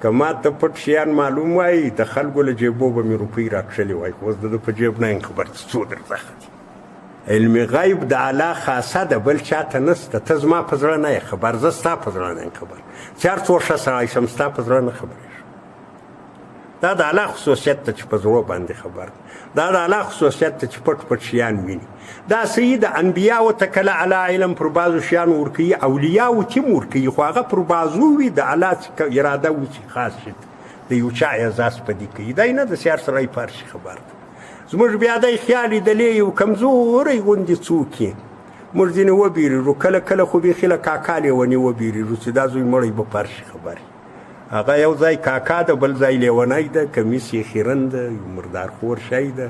که ما ته پټ شیان معلوم وایي د خلکو له جیبو به مې روپۍ راکښلې وایي خو اوس د ده په جیب نه یم خبر چې څو درڅخه دي علم غیب د الله خاصه ده بل چاته نسته ته زما په زړه نه یې خبر زه ستا په زړه نه یم خبر چې هر څو ښه سړی شم ستا په زړه نه خبرېږم دا د الله خصوصیت ته چې په زړه باندې خبر دا د الله خصوصیت ته چې پټ پټ شیان ویني دا صحیح د انبیاو ته کله الله علم پر بعضو شیانو ورکوي اولیاو چې هم ورکوي خو هغه پر بعضو وي د الله چې اراده وي چې خاص شي د یو چا اعزاز په دې کوي دی نه د سیار سړی په هر شي خبر ده زموږ بیا دی خیال لیدلی یو کمزوری غوندې څوک یې موږ ځینې وبېرېږو کله کله خو بیخي له کاکا لیوني وبېرېږو چې دا زوی مړی به په هر شي خبر هغه یو ځای کاکا ده بل ځای لیونی ده کمیس یې خیرن ده یو مردارخور شی ده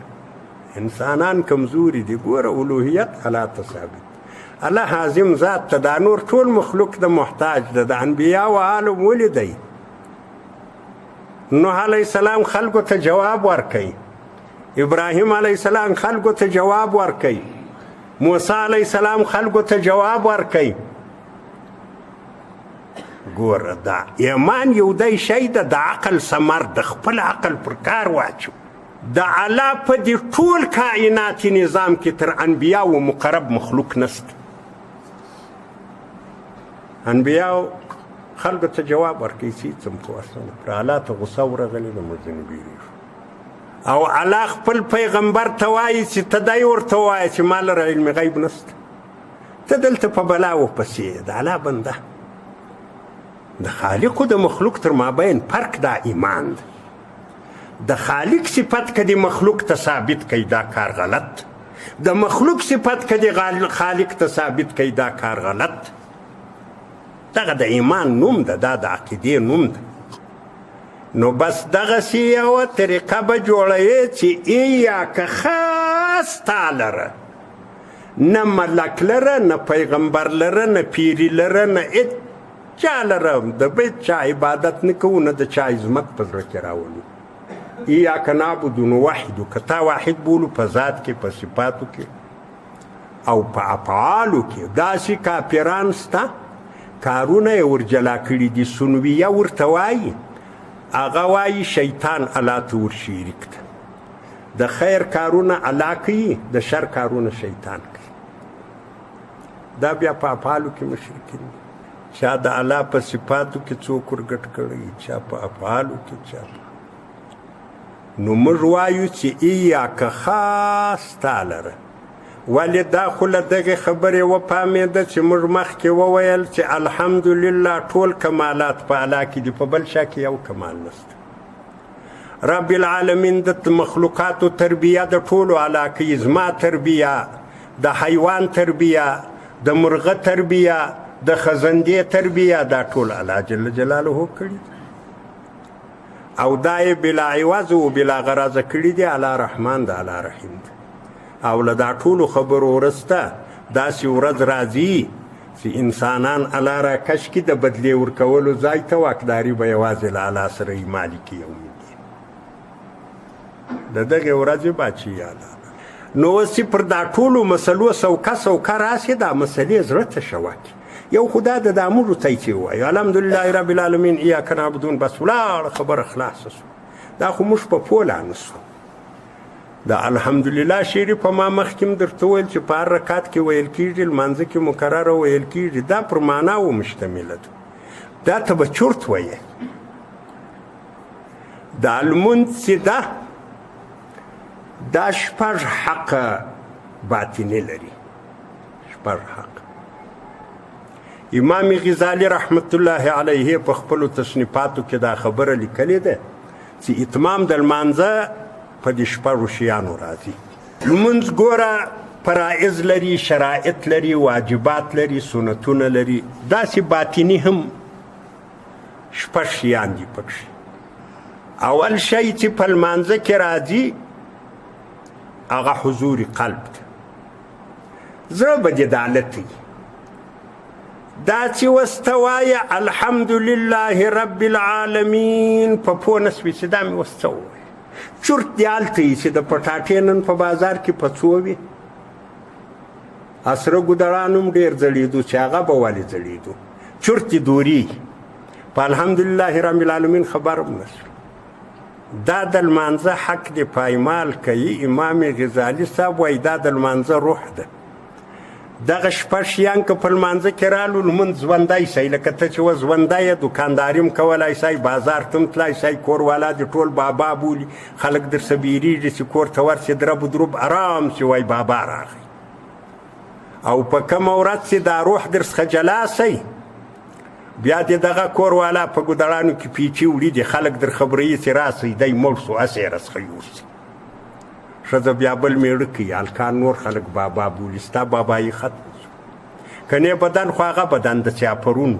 انسانان کمزوري دي ګوره الوهیت الله ته ثابت الله عظیم ذات ته دا نور ټول مخلوق د محتاج ده د انبیاو عالم ولیدی نوح علیه السلام خلکو ته جواب ورکوي ابراهیم علیه السلام خلکو ته جواب ورکوي موسی علیه السلام خلکو ته جواب ورکوي ګوره دا ایمان یو دی شی ده د عقل ثمر د خپل عقل پر کار واچو د الله په دې ټول کائناتي نظام کې تر انبیاو مقرب مخلوق نسته انبیاو خلکو ته جواب ورکوي چې څه م کوه پر الله ته غصه ورغلې ده موږ ځینې بیریږو او الله خپل پیغمبر ته وایي چې ته دی ورته ووایه چې ما لره علم غیب نسته ته دلته په بلا وپسې یې د الله بنده د خالق و د مخلوق تر مابین فرق دا ایمان ده د خالق صفت که د مخلوق ته ثابت کوي دا کار غلط د مخلوق صفت که د خالق ته ثابت کوي دا کار غلط دغه د ایمان نوم ده دا د عقیدې نوم ده نو بس دغسې یوه طریقه به جوړوې چې ایاکه خاص تا لره نه ملک لره نه پیغمبر لره نه پیری لره نه چا لره د بیت چا عبادت نه کوو نه د چا عظمت په زړه کې راولو ایاک نعبدو نو وحدو که تا واحد بولو په ذات کې په صفاتو کې او په افعالو کې داسې کافران سته کارونه یې ورجلا کړي دي سنویه ورته وایي هغه وایي شیطان الله ته ور شریک ده د خیر کارونه الله کوي د شر کارونه شیطان کوي دا بیا په افعالو کې مشرکین دي چا د الله په صفاتو کې څوک ورګټ کړی چا په افعالو کې چا نو موږ وایو چې ایاکه خاص تا لره ولې دا خو له دغې خبرې وپامېده چې موږ مخکې وویل چې الحمدلله ټول کمالات په الله کې دي په بل چا کې یو کمال نشته رب العالمین د مخلوقاتو تربیه د ټولو الله کوي زما تربیه د حیوان تربیه د مرغه تربیه د خزندې تربیه دا ټول الله جل جلاله کړي او دا یې بلا عوض و بلا غرضه کړي دي الله رحمان د الله رحیم دی او له دا ټولو خبرو وروسته داسې ورځ راځي چې انسانان الله راکش کړي د بدلې ورکولو ځای ته واکداري به یوازې له الله سره یې مالک یومالدین د دغې ورځې بادشاهي الله نو اوس چې پر دا ټولو مسلو سوکه راسي دا مسلې زړه ته شواکي یو خدا د دامونو ته یې چې ووایو الحمدلله رب العالمین ایاک نعبدون بس ولاړه خبره خلاصه سو دا خو موږ په پوله نسو د الحمدلله شریف په ما مخکې م درته وویل چې په هر رکعت کې ویل کېږي لمانځه کې مکرره ویل کېږي دا پر معناو مشتمله ده دا ته به چورت ویې دا لمونځ چې ده دا شپږ حقه باطني لري شپږ حق امام غزالی رحمت الله علیه په خپلو تصنیفاتو کې دا خبره لیکلې ده چې اتمام د لمانځه په دې شپږو شیانو راځي لمونځ ګوره فرایض لري شرایط لري واجبات لري سنتونه لري داسې باطني هم شپږ شیان دي پکښې اول شی چې په لمانځه کې راځي هغه حضور قلب ده زړه به دې دالت وي دا چې ورته وایه الحمدلله رب العالمین په پوه نه سوې چې دا مې ورته ووایه چورت دې هلته وي چې د پټاټې نن په بازار کې په څو وي اسره ګودړان هم ډېر ځړېدو چې هغه به ولې ځړېدو چورت دې دوري په الحمدلله رب العالمین خبر هم نه شو دا د لمانځه حق دې پایمال کوي امام غزالي صاحب وایي دا د لمانځه روح ده دغه شپږ شیان که په لمانځه کې رالو لمونځ ژوندی شئ لکه ته چې اوس ژوندی یې دوکانداري هم کولی شئ بازار ته هم تللی شئ کور والا دې ټول بابا بولي خلک درڅه بیریږي چې کور ته ورسې درب و دروب ارام چې وایي بابا راغی او په کومه ورځ چې دا روح درڅخه جلا شئ بیا دې دغه کور والا په ګودړانو کې پیچي وړي دي خلک در خبروي چې راسئ دی مړ شو هسې یې راڅخه یوسي ښځه بیا بل میړه کوي هلکان نور خلک بابا بولي ستا بابایي ختم شو کنې بدن خو هغه بدن د چاپرون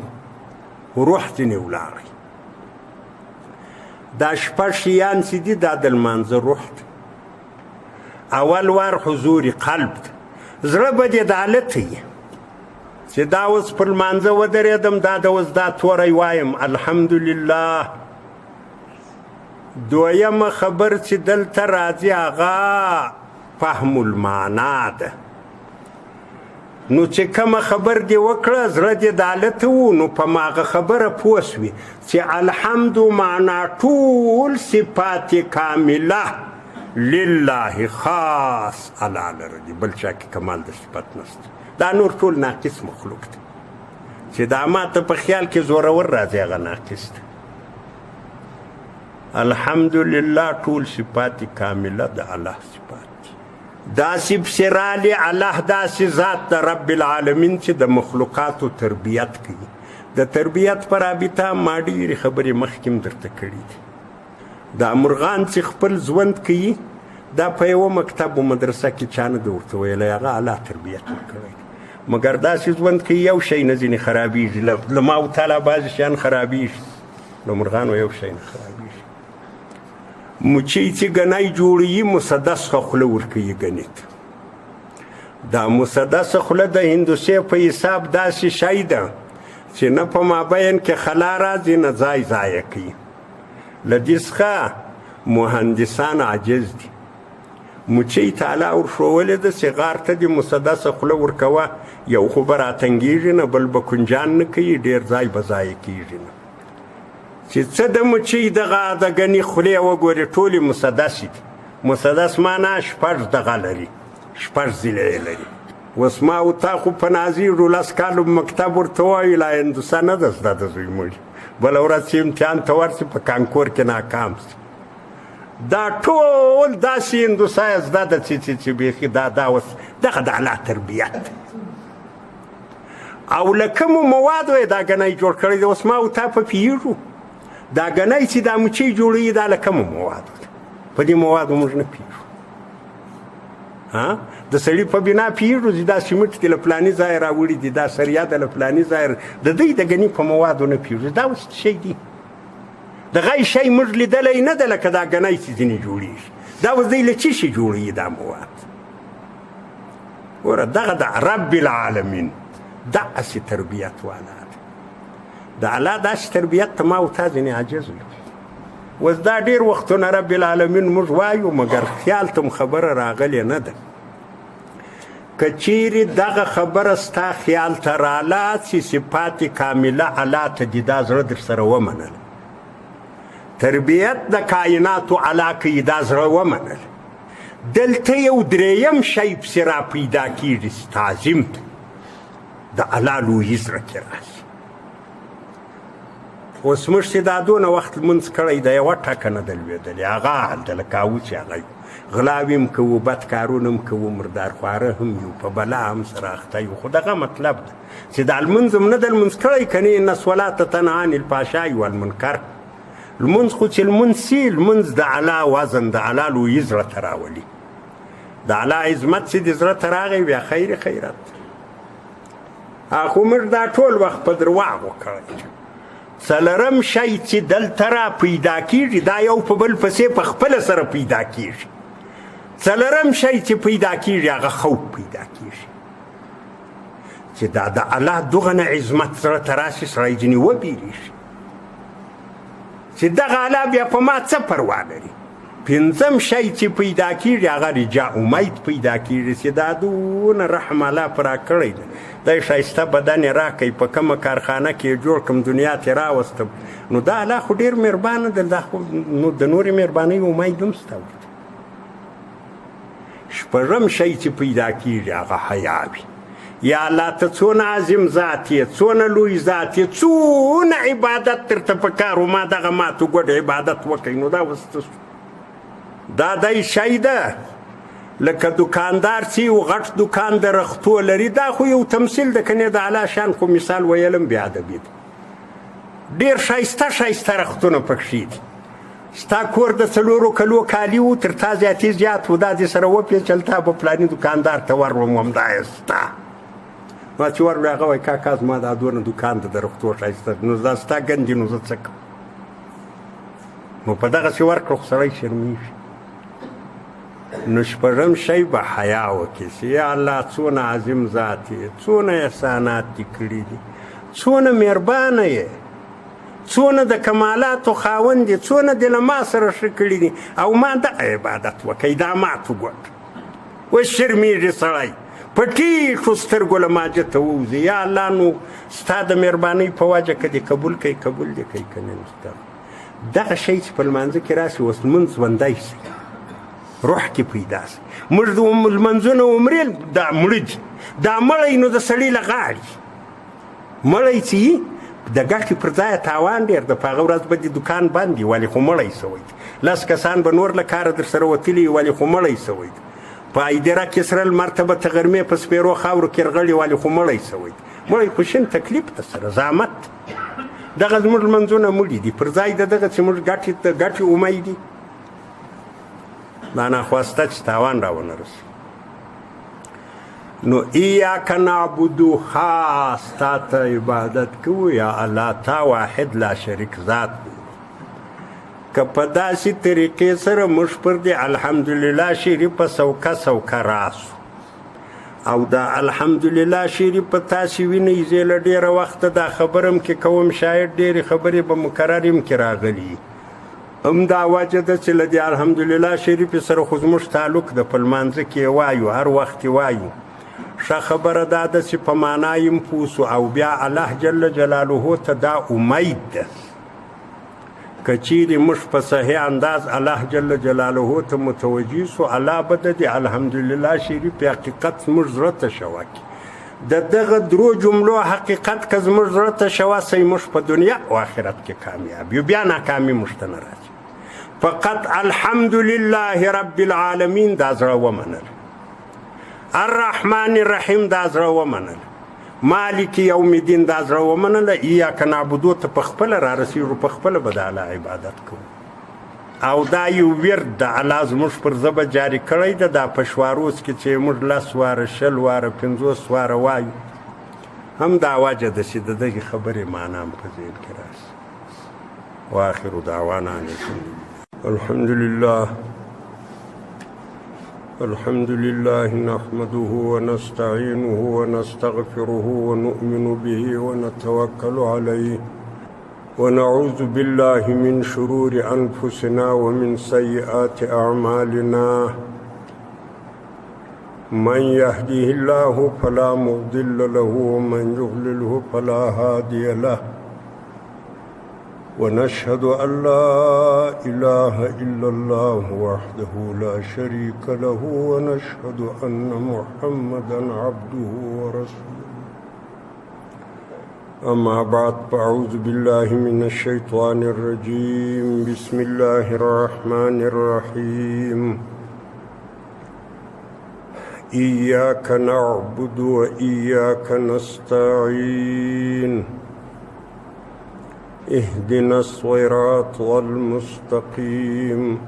روح ځینې ولاړی دا شپږ شیان چې دي دا د لمانځه روح ده اول وار حضور قلب ته زړه به دې دالته وي چې دا اوس پر لمانځه ودرېدم دا د اوس دا توری وایم الحمدلله. دویمه خبر چې دلته راځي هغه فهم المعنا ده. نو چې کومه خبر دې وکړه زړه دې دالته و نو په ماغه خبره پوه سوې چې الحمد معنا ټول صفات کامله لله خاص الله لره دي بل چا کې کمال د صفت نشته. دا نور ټول ناقص مخلوق دی چې دا ماته په خیال کې زورور راځي هغه ناقص دی. الحمدلله ټول صفات کامله د الله صفات داسې بسرالی الله داسې ذات د رب العالمین چې د مخلوقاتو تربیت کوي. د تربیت پر رابطه ما ډېرې خبرې مخکې هم درته کړي دي. دا مرغان چې خپل ژوند کوي دا په یوه مکتب و مدرسه کې چا نه ده ورته ویلی هغه اعلی تربیت ورکړی مګر داسې ژوند کوي یو شی نه ځینې خرابېږي له ما و تعالی بعضې شیان خرابېږي له مرغانو یو شی نه خرابېږي. مچۍ چې ګنی جوړوي مسدسه خوله ورکوي ګنې ته. دا مسدسه خوله د هندوسۍ په حساب داسې شی ده چې نه په مابین کې خلا راځي نه ځای ضایع کوي. له دې څخه مهندسان عاجز دي. مچۍ تعالی ورښولې ده چې غار ته دې مسدسه خوله ورکوه یو خو به راتنګېږي نه بل به کنجان نه کوي ډېر ځای به ضایع کېږي نه. چې څه د مچۍ دغه د ګنې خولې وګورې ټولې مسدسې دي. مسدس معنا شپږ دغه لري شپږ ضلع یې لري. اوس ما او تا خو په نازېږو 10 کالو مکتب ورته ووایي لا هندوسه نه ده زده د زوی مړي بله ورځ چې امتحان ته ورسي په کانکور کې ناکام سي. دا ټول داسې هندوسه یې زده ده چې بیخي دا اوس دغه د الله تربیت او له کومو موادو یې دا ګنی جوړ کړی دی. اوس ما او تا په پوهېږو دا ګنی چې دا مچۍ جوړوي دا له کومو موادو ده په دې موادو موږ نه پوهېږو. د سړي په بنا پوهېږو چې دا سیمټ دې له فلاني ځایه راوړي دي دا سریا ده له فلاني ځایه د دوی د ګني په موادو نه پوهېږو. دا اوس څه شی دي دغه شی موږ لیدلی نه ده لکه دا ګنی چې ځینې جوړېږي. دا اوس دوی له څه شي جوړوي دا مواد. ګوره دغه د رب العالمین دغسې تربیت والا ده. د الله داسې تربیت ته ما او تا ځینې عاجز یو. اوس دا ډېر وختونه رب العالمین موږ وایو مګر خیال ته م خبره راغلې نه ده. که چیرې دغه خبره ستا خیال ته راله چې صفات کامله الله ته دي دا زړه در سره ومنل. تربیت د کائناتو الله کوي دا زړه ومنل. دلته یو درېیم شی پسې را پیدا کېږي تعظیم ته د الله لویي زړه کې راشي. اوس موږ چې دا دونه وخت لمونځ کړی د یوه ټکه نه ده لوېدلې هغه هلته لکه اوو چې هغه یو غلاوې هم کوو بد کارونه هم کوو مردارخواره هم یو په بلا هم سره اخته یو. خو دغه مطلب ده چې دا لمونځ هم نه ده لمونځ کړی که نه ان الصلاه تنهی عن الفحشاء والمنکر. لمونځ خو چې لمونځ سي لمونځ د الله وزن د الله لویي زړه ته راولي. د الله عظمت چې د زړه ته راغی بیا خیر خیرت. خو موږ دا ټول وخت په درواغو کړی. څلرم شی چې دلته را پیدا کېږي دا یو په بل پسې په خپله سره پیدا کېږي. څلرم شی چې پیدا کېږي هغه خوف پیدا کېږي چې دا د الله دغه نه عظمت سره ته راشي سړی ځینې وبېرېږي چې دغه الله بیا په ما څه پروا لري. پنځم شی چې پیدا کېږي هغه رجا امید پیدا کېږي چې دا دونه رحم الله په را کړی دی. دا ښایسته بدن یې راکوي په کومه کارخانه کې یې جوړ کړم دنیا ته یې راوستم نو دا الله خو ډېر مهربانه دی. دا خو نو د نورې مهربانۍ امید هم سته ورته. شپږم شی چې پیدا کېږي هغه حیا وي. یا الله ته څونه عظیم ذات یې څونه لوی ذات یې څونه عبادت درته پکار و ما دغه ماتو ګډ عبادت وکړئ نو دا اوس دا دی شی ده لکه دکاندار چې یو غټ دکان د رختو لري دا خو یو تمثیل ده کنې د اعلی شان خو مثال ویلم بې ادبي ده. ډېر ښایسته ښایسته رختونه پکښې دي. ستا کور د 4 کلو کالي و تر تا زیاتې زیات و دا دې سره وپېچل تا به پلاني دکاندار ته وروم همدا یې ستا. ما چې ور هغه وایي کاکا زما دا دونه دکان ده د رختو ښایسته نو دا ستا ګنجې نو زه څه کوم. نو په دغسې ورکړه خو سړی شرمېږي. نو شپږم شی به حیا وکړي چې یا الله څونه عظیم ذات یې، څونه احسانات دې کړي دي، څونه مهربانه یې، څونه د کمالاتو خاوند دي، څونه دې له ما سره ښه کړي دي او ما دغه عبادت وکړئ دا مات وګوټ. اوس شرمېږي سړی په ټیټو سترګو له ماجه ته ووځي. یا الله نو ستا د مهربانۍ په وجه که دې قبول کوي قبول دې کوي که نه نو دغه شی چې په لمانځه کې راشي اوس لمونځ ژوندی شي، روح کې پیدا شي. موږ د لمنځونه عمرې دا مړه دي، دا مړی نو د سړي له غاړي مړی چې د ګټې پر ځایه تاوان ډېر د په هغه ورځ به د دوکان بند وي ولې خو مړی سوی دی. 10 کسان به نور له کاره در سره وتلي ولې خو مړی سوی دی. په ایدره کې سره لمر ته به ته غرمې په سپېرو خاورو کې رغړي ولې خو مړی سوی دی. مړی خو شین تکلیف ده سره زحمت. دغه زموږ لمنځونه مړي دي پر ځای د دغه چې موږ ګټې امید دي دا ناخواسته چې تاوان راونه رسي. نو ایاک نعبدو خاص تا ته عبادت کوو یا الله تا واحد لا شریک ذات دی. که په داسې طریقې سره موږ پر دې الحمدلله شریفه سوکه راسو او دا الحمدلله شریفه تاسې وینئ زه له ډېره وخته دا خبره م کې کوم شاید ډېرې خبرې به مکرر م کې راغلي همدا وجه ده چې له دې الحمدلله شریفې سره خو زموږ تعلق ده په لمانځه کې وایو هر وخت وایو. ښه خبره دا ده چې په معنا یې م پوه سو او بیا الله جل جلاله ته دا امید ده که چیرې موږ په صحیح انداز الله جل جلاله ته متوجه سو الله به د دې الحمدلله شریف حقیقت زموږ زړه ته شوه کړي. د دغه درو جملو حقیقت که زموږ زړه ته شوه سي موږ په دنیا او آخرت کې کامیاب یو، بیا ناکامي موږ ته نه راځي. فقط الحمدلله رب العالمین دا زړه ومنل، الرحمن الرحیم دا زړه ومنل، مالک یوم الدین دا زړه ومنله، ایاک نعبدو ته په خپله رارسېږو په خپله به د الله عبادت کوو. او دا یو ورد د الله زموږ پر ژبه جاري کړی ده. دا په شواروز کې چې موږ 10 واره 20 واره 50 واره وایو هم دا وجه ده چې د دغې خبرې معنا هم په ذهن کې راشي. واخر دعوانا الحمد لله الحمد لله نحمده ونستعينه ونستغفره ونؤمن به ونتوكل عليه ونعوذ بالله من شرور أنفسنا ومن سيئات أعمالنا من يهده الله فلا مضل له ومن يضلله فلا هادي له ونشهد أن لا إله إلا الله وحده لا شريك له ونشهد أن محمدا عبده ورسوله. أما بعد فأعوذ بالله من الشيطان الرجيم بسم الله الرحمن الرحيم إياك نعبد وإياك نستعين اهدنا الصراط المستقيم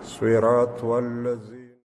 صراط الذين